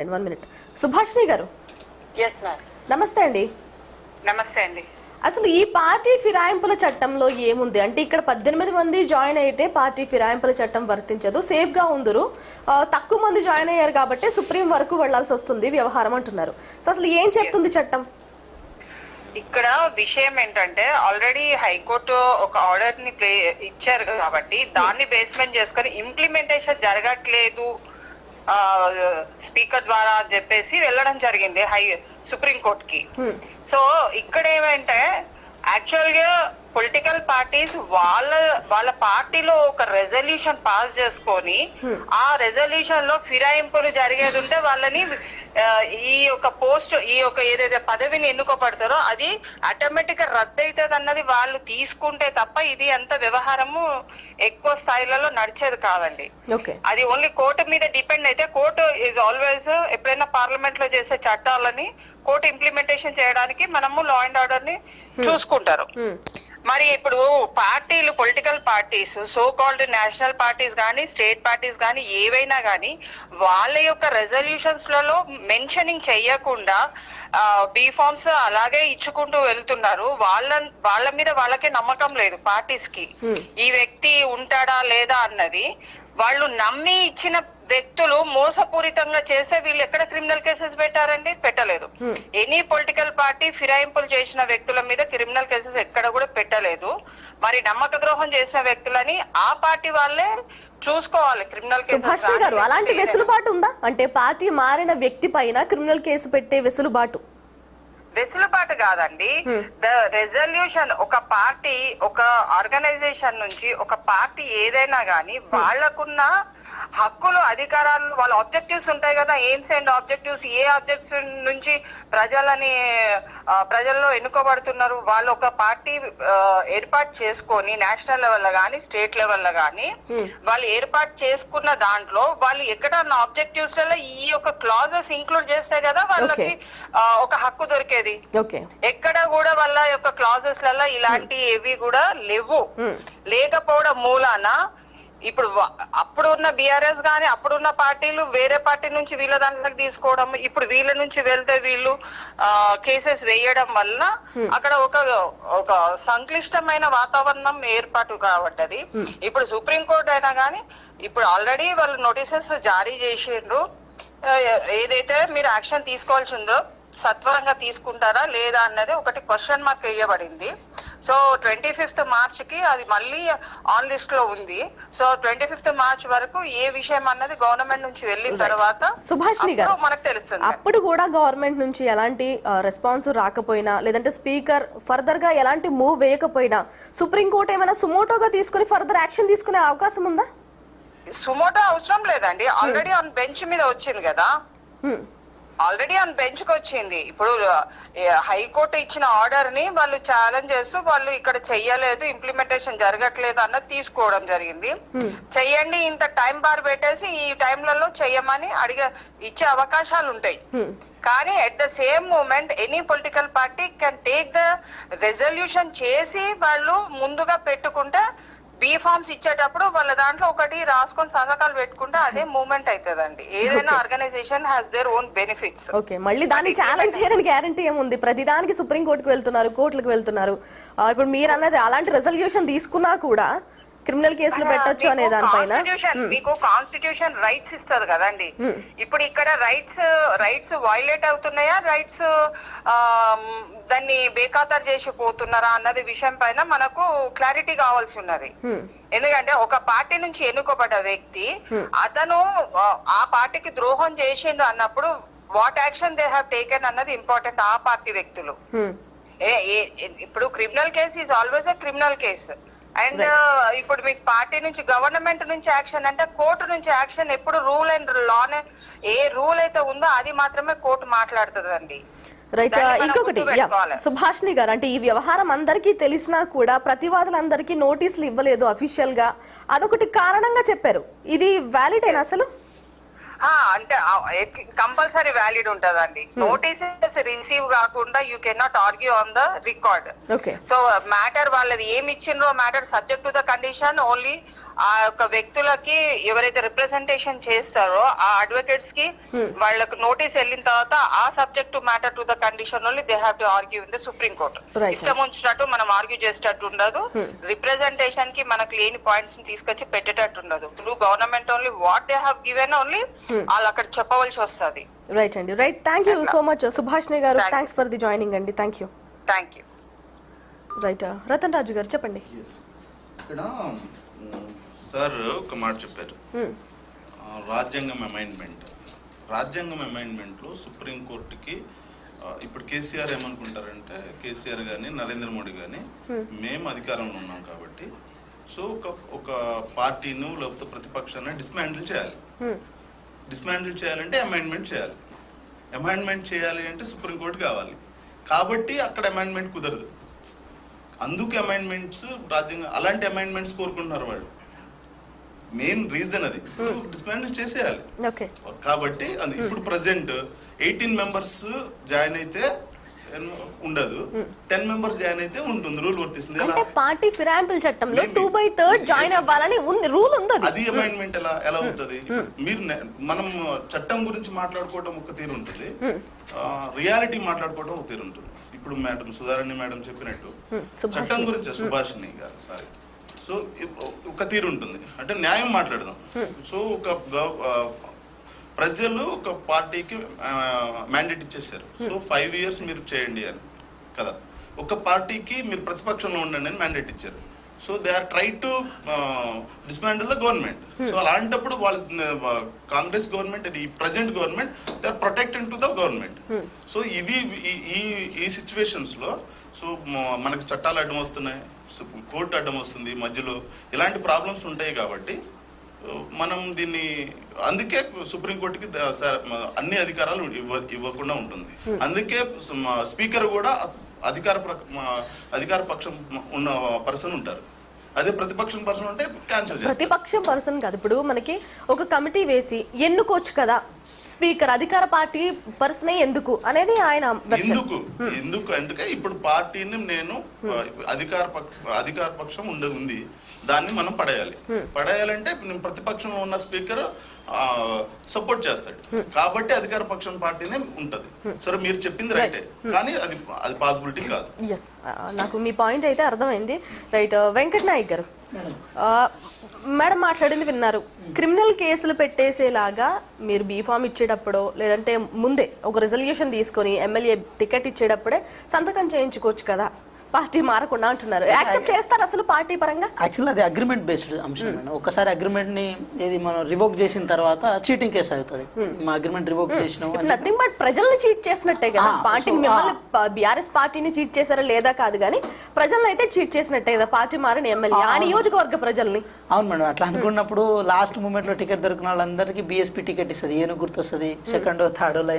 1 minute. Subhashini గారు నమస్తే అండి. నమస్తే అండి. అసలు ఈ పార్టీ ఫిరాయింపుల చట్టంలో ఏముంది అంటే ఇక్కడ 18 మంది జాయిన్ అయితే పార్టీ ఫిరాయింపుల చట్టం వర్తించదు, సేఫ్ గా ఉందరు, తక్కువ మంది జాయిన్ అయ్యారు కాబట్టి సుప్రీం వరకు వెళ్లాల్సి వస్తుంది వ్యవహారం అంటున్నారు. సో అసలు ఏం చెప్తుంది చట్టం? ఇక్కడ విషయం ఏంటంటే ఆల్రెడీ హైకోర్టు ఒక ఆర్డర్ ని ఇచ్చారు కాబట్టి దాన్ని బేస్మెంట్ చేసుకొని ఇంప్లిమెంటేషన్ జరగట్లేదు స్పీకర్ ద్వారా అని చెప్పేసి వెళ్ళడం జరిగింది సుప్రీం కోర్టుకి. సో ఇక్కడ ఏమంటే యాక్చువల్ గా పొలిటికల్ పార్టీస్ వాళ్ళ పార్టీలో ఒక రెజల్యూషన్ పాస్ చేసుకొని ఆ రెజల్యూషన్ లో ఫిరాయింపులు జరిగేది ఉంటే వాళ్ళని ఈ యొక్క పోస్ట్ ఈ యొక్క ఏదైతే పదవిని ఎన్నుకోబడతారో అది ఆటోమేటిక్ గా రద్దు అవుతుంది అన్నది వాళ్ళు తీసుకుంటే తప్ప ఇది అంత వ్యవహారము ఎక్కువ స్థాయిలలో నడిచేది కాదండి. అది ఓన్లీ కోర్టు మీద డిపెండ్ అయితే కోర్టు ఈజ్ ఆల్వేస్ ఎప్పుడైనా పార్లమెంట్ లో చేసే చట్టాలని కోర్టు ఇంప్లిమెంటేషన్ చేయడానికి మనము లా అండ్ ఆర్డర్ ని చూసుకుంటారు. మరి ఇప్పుడు పార్టీలు political parties so called national parties కానీ స్టేట్ పార్టీస్ కానీ ఏవైనా కానీ వాళ్ళ యొక్క రెజల్యూషన్స్ లలో మెన్షనింగ్ చెయ్యకుండా బీ ఫార్మ్స్ అలాగే ఇచ్చుకుంటూ వెళ్తున్నారు. వాళ్ళ మీద వాళ్ళకే నమ్మకం లేదు పార్టీస్ కి, ఈ వ్యక్తి ఉంటాడా లేదా అన్నది. వాళ్ళు నమ్మి ఇచ్చిన వ్యక్తులు మోసపూరితంగా చేస్తే వీళ్ళు ఎక్కడ క్రిమినల్ కేసెస్ పెట్టారండి? పెట్టలేదు. ఎనీ పొలిటికల్ పార్టీ ఫిరాయింపులు చేసిన వ్యక్తుల మీద క్రిమినల్ కేసెస్ ఎక్కడ కూడా పెట్టలేదు. మరి నమ్మక ద్రోహం చేసిన వ్యక్తులని ఆ పార్టీ వాళ్ళే చూసుకోవాలి క్రిమినల్ కేసెస్. అలాంటి వెసులుబాటు ఉందా అంటే పార్టీ మారిన వ్యక్తి పైన క్రిమినల్ కేసు పెట్టే వెసులుబాటు కాదండి. ద రెజల్యూషన్ ఒక పార్టీ ఒక ఆర్గనైజేషన్ నుంచి ఒక పార్టీ ఏదైనా గానీ వాళ్ళకున్న హక్కులు అధికారాలు వాళ్ళ ఆబ్జెక్టివ్స్ ఉంటాయి కదా, aims and objectives. A objectives నుంచి ప్రజల్లో ఎన్నుకోబడుతున్నారు? వాళ్ళు ఒక పార్టీ ఏర్పాటు చేసుకొని నేషనల్ లెవెల్ లో గానీ స్టేట్ లెవెల్ లో గానీ వాళ్ళు ఏర్పాటు చేసుకున్న దాంట్లో వాళ్ళు ఎక్కడ ఆబ్జెక్టివ్స్ లలో ఈ యొక్క క్లాజెస్ ఇంక్లూడ్ చేస్తే కదా వాళ్ళకి ఒక హక్కు దొరికేది. ఎక్కడ కూడా వాళ్ళ యొక్క క్లాజెస్ లలో ఇలాంటి ఏవి కూడా లేవు. లేకపోవడం మూలాన ఇప్పుడు అప్పుడు ఉన్న బీఆర్ఎస్ గానీ అప్పుడున్న పార్టీలు వేరే పార్టీ నుంచి వీళ్ళ దాంట్లోకి తీసుకోవడం, ఇప్పుడు వీళ్ళ నుంచి వెళ్తే వీళ్ళు కేసెస్ వేయడం వల్ల అక్కడ ఒక సంక్లిష్టమైన వాతావరణం ఏర్పాటు కాబట్టది. ఇప్పుడు సుప్రీంకోర్టు అయినా గానీ ఇప్పుడు ఆల్రెడీ వాళ్ళు నోటీసెస్ జారీ చేసిండ్రు. ఏదైతే మీరు యాక్షన్ తీసుకోవాల్సి ఉందో సత్వరంగా తీసుకుంటారా లేదా అన్నది ఒకటి క్వశ్చన్ మార్క్ వేయబడింది. సో 25th మార్చ్ కి అది మళ్ళీ ఆన్ లిస్ట్ లో ఉంది. సో 25th మార్చ్ వరకు ఏ విషయం అన్నది గవర్నమెంట్ నుంచి వెళ్ళిన తర్వాత సుభాషిణి గారు మనకు తెలుస్తుంది. అప్పుడు కూడా గవర్నమెంట్ నుంచి ఎలాంటి రెస్పాన్స్ రాకపోయినా లేదంటే స్పీకర్ ఫర్దర్ గా ఎలాంటి మూవ్ వేయకపోయినా సుప్రీంకోర్టు ఏమైనా సుమోటోగా తీసుకుని ఫర్దర్ యాక్షన్ తీసుకునే అవకాశం ఉందా? సుమోటో అవసరం లేదండి, ఆల్రెడీ ఆన్ బెంచ్ మీద వచ్చింది కదా, ఆల్రెడీ ఆన్ బెంచ్ కి వచ్చింది. ఇప్పుడు హైకోర్టు ఇచ్చిన ఆర్డర్ ని వాళ్ళు ఛాలెంజ్ చేస్తూ వాళ్ళు ఇక్కడ చెయ్యలేదు, ఇంప్లిమెంటేషన్ జరగట్లేదు అన్నది తీసుకోవడం జరిగింది. చెయ్యండి, ఇంత టైం బార్ పెట్టేసి ఈ టైంలలో చెయ్యమని ఇచ్చే అవకాశాలు ఉంటాయి. కానీ at the same moment any political party can take the resolution చేసి వాళ్ళు ముందుగా పెట్టుకుంటే బీ ఫార్మ్స్ ఇచ్చేటప్పుడు వాళ్ళ దాంట్లో ఒకటి రాసుకొని సంతకాలు పెట్టుకుంటే అదే మూవ్మెంట్ అవుతుందండి. ఏదైనా organisation has their own benefits. Okay, మళ్ళీ దాన్ని ఛాలెంజ్ చేయడానికి గ్యారంటీ ఏముంది? ప్రతిదానికి సుప్రీం కోర్టుకు వెళ్తున్నారు, కోర్టులకు వెళ్తున్నారు. ఇప్పుడు మీరు అన్నది అలాంటి రెజల్యూషన్ తీసుకున్నా కూడా క్రిమినల్ కేసులు పెట్టొచ్చు అనే దానిపైన మీకు కాన్స్టిట్యూషన్ రైట్స్ ఇస్తుంది కదండి. ఇప్పుడు ఇక్కడ రైట్స్ వైలేట్ అవుతున్నాయా, రైట్స్ దాన్ని బేఖాతరు చేసి పోతున్నారా అన్నది విషయం పైన మనకు క్లారిటీ కావాల్సి ఉన్నది. ఎందుకంటే ఒక పార్టీ నుంచి ఎన్నుకోబడ్డ వ్యక్తి అతను ఆ పార్టీకి ద్రోహం చేసిండు అన్నప్పుడు what action they have taken అన్నది ఇంపార్టెంట్. ఆ పార్టీ వ్యక్తులు ఇప్పుడు criminal case is always a criminal case. And ఇప్పుడు మీకు పార్టీ నుంచి గవర్నమెంట్ నుంచి యాక్షన్ అంటే కోర్టు నుంచి యాక్షన్ ఎప్పుడు రూల్ అండ్ లానే ఏ రూల్ అయితే ఉందో అది మాత్రమే కోర్టు మాట్లాడుతుందండి. రైట్. ఇంకొకటి సుభాషిణి గారు, అంటే ఈ వ్యవహారం అందరికీ తెలిసినా కూడా ప్రతివాదులందరికీ నోటీసులు ఇవ్వలేదు అఫీషియల్ గా, అదొకటి కారణంగా చెప్పారు. ఇది వ్యాలిడ్ అయినా అసలు? అంటే కంపల్సరీ వ్యాలిడ్ ఉంటదండి. నోటీసెస్ రిసీవ్ కాకుండా you can not argue on the record. So matter వాళ్ళది ఏమి ఇచ్చిండ్రో matter subject to the condition only ఆ యొక్క వ్యక్తులకి ఎవరైతే రిప్రజెంటేషన్ చేస్తారో ఆ అడ్వకేట్స్ కి వాళ్ళకి నోటీస్ వెళ్ళిన తర్వాత ఆ subject to matter to the condition only they have to argue in the supreme court. Right. ఇష్టం ఉంచినట్టు మనం ఆర్గ్యూ చేసేటట్టు ఉండదు. రిప్రజెంటేషన్ కి మనకు లేని పాయింట్స్ ని తీసుకొచ్చి పెట్టేటట్టు ఉండదు. Through government only what they have given only వాళ్ళు అక్కడ చెప్పవలసి వస్తుంది. రైట్ అండి, right. Thank you so much సుభాష్ని గారు. Thank you. Thanks for the joining అండి. Thank you. Thank you. Right, Ratan Raju గారు చెప్పండి. ఇక్కడ సార్ ఒక మాట చెప్పారు, రాజ్యాంగం అమైండ్మెంట్లో సుప్రీంకోర్టుకి ఇప్పుడు కేసీఆర్ ఏమనుకుంటారంటే, కేసీఆర్ కానీ నరేంద్ర మోడీ కానీ మేము అధికారంలో ఉన్నాం కాబట్టి సో ఒక పార్టీను లేకపోతే ప్రతిపక్షాన్ని డిస్మాండిల్ చేయాలంటే అమెండ్మెంట్ చేయాలి అంటే సుప్రీంకోర్టు కావాలి. కాబట్టి అక్కడ అమెండ్మెంట్ కుదరదు. అందుకు అమెండ్మెంట్స్ రాజ్యాంగం అలాంటి అమెండ్మెంట్స్ కోరుకుంటున్నారు వాళ్ళు. మెయిన్ రీజన్ అది. ఇప్పుడు డిస్మాండిల్ చేసేయాలి. కాబట్టి ఇప్పుడు ప్రెసెంట్ 18 మెంబర్స్ జాయిన్ అయితే ఉండదు, 10 మెంబర్స్ జాయిన్ అయితే ఉంటుంది. రూల్ వర్తిస్తుంది. అంటే పార్టీ ఫిరాయింపుల చట్టంలో 2/3 జాయిన్ అవ్వాలని రూల్ ఉంది. అది అమెండ్మెంట్ ఎలా అవుతుంది? మీరు మనం చట్టం గురించి మాట్లాడుకోవడం ఒక తీరు ఉంటుంది, రియాలిటీ మాట్లాడుకోవడం ఒక తీరు ఉంటుంది. ఇప్పుడు మేడం సుధారాణి మేడం చెప్పినట్టు చట్టం గురించి సుభాషిణి గారు సారీ సో ఒక తీరు ఉంటుంది, అంటే న్యాయం మాట్లాడదాం. సో ఒక ప్రజలు ఒక పార్టీకి మ్యాండేట్ ఇచ్చేసారు, సో 5 years మీరు చేయండి అని కదా. ఒక పార్టీకి మీరు ప్రతిపక్షంలో ఉండండి అని మ్యాండేట్ ఇచ్చారు. So they are try to dismantle the government. So అలాంటప్పుడు వాళ్ళు కాంగ్రెస్ గవర్నమెంట్, ఇది present government, they are protecting to the government. So ఇది ఈ సిచ్యువేషన్స్ లో సో మనకి చట్టాలు అడ్డం వస్తున్నాయి, కోర్టు అడ్డం వస్తుంది మధ్యలో, ఇలాంటి ప్రాబ్లమ్స్ ఉంటాయి. కాబట్టి మనం దీన్ని అందుకే సుప్రీంకోర్టుకి అన్ని అధికారాలు ఇవ్వకుండా ఉంటుంది. అందుకే స్పీకర్ కూడా అధికార పక్షం ఉన్న పర్సన్ ఉంటారు, అదే ప్రతిపక్షం పర్సన్ ఉంటే క్యాన్సిల్ చేస్తారు. ప్రతిపక్షం పర్సన్ కాదు, ఇప్పుడు మనకి ఒక కమిటీ వేసి ఎన్నుకోవచ్చు కదా స్పీకర్, అధికార పార్టీ పర్సనే ఎందుకు అనేది ఆయన ఎందుకు అంటే ఇప్పుడు పార్టీని నేను అధికార పక్షం ఉంది, దాన్ని మనం పడేయాలంటే ప్రతిపక్షంలో ఉన్న స్పీకర్ సపోర్ట్ చేస్తాడు. కాబట్టి అధికార పక్షం పార్టీనే ఉంటది. సరే మీరు చెప్పింది రైటే, కానీ అది పాసిబిలిటీ కాదు. నాకు మీ పాయింట్ అయితే అర్థమైంది. రైట్, వెంకట్ నాయక్ గారు మేడం మాట్లాడింది విన్నారు. క్రిమినల్ కేసులు పెట్టేసేలాగా మీరు బీఫామ్ ఇచ్చేటప్పుడో లేదంటే ముందే ఒక రిజల్యూషన్ తీసుకొని ఎమ్మెల్యే టికెట్ ఇచ్చేటప్పుడే సంతకం చేయించుకోవచ్చు కదా, పార్టీ మారకుండా అంటున్నారు. యాక్సెప్ట్ చేస్తారు అసలు పార్టీ పరంగా? యాక్చువల్లీ అది అగ్రిమెంట్ బేస్డ్ అంశం. ఒకసారి అగ్రిమెంట్ ని ఏది మనం రివోక్ చేసిన తర్వాత చీటింగ్ కేసు అవుతుంది. మా అగ్రిమెంట్ రివోక్ చేసినాం, నథింగ్ బట్ ప్రజల్ని చీట్ చేసినట్టే కదా. పార్టీ మిమ్మల్ని బీఆర్ఎస్ పార్టీని చీట్ చేశారా లేదా కాదు, కానీ ప్రజల్ని అయితే చీట్ చేసినట్టే కదా పార్టీ మారిన ఎమ్మెల్యే ఆ నియోజకవర్గ ప్రజల్ని. అవును మేడం, అట్లా అనుకున్నప్పుడు లాస్ట్ మూమెంట్ లో టికెట్ దొరికిన వాళ్ళందరికీ బీఎస్పీ టికెట్ ఇస్తుంది. ఏను గుర్తొస్తుంది, సెకండ్ థర్డ్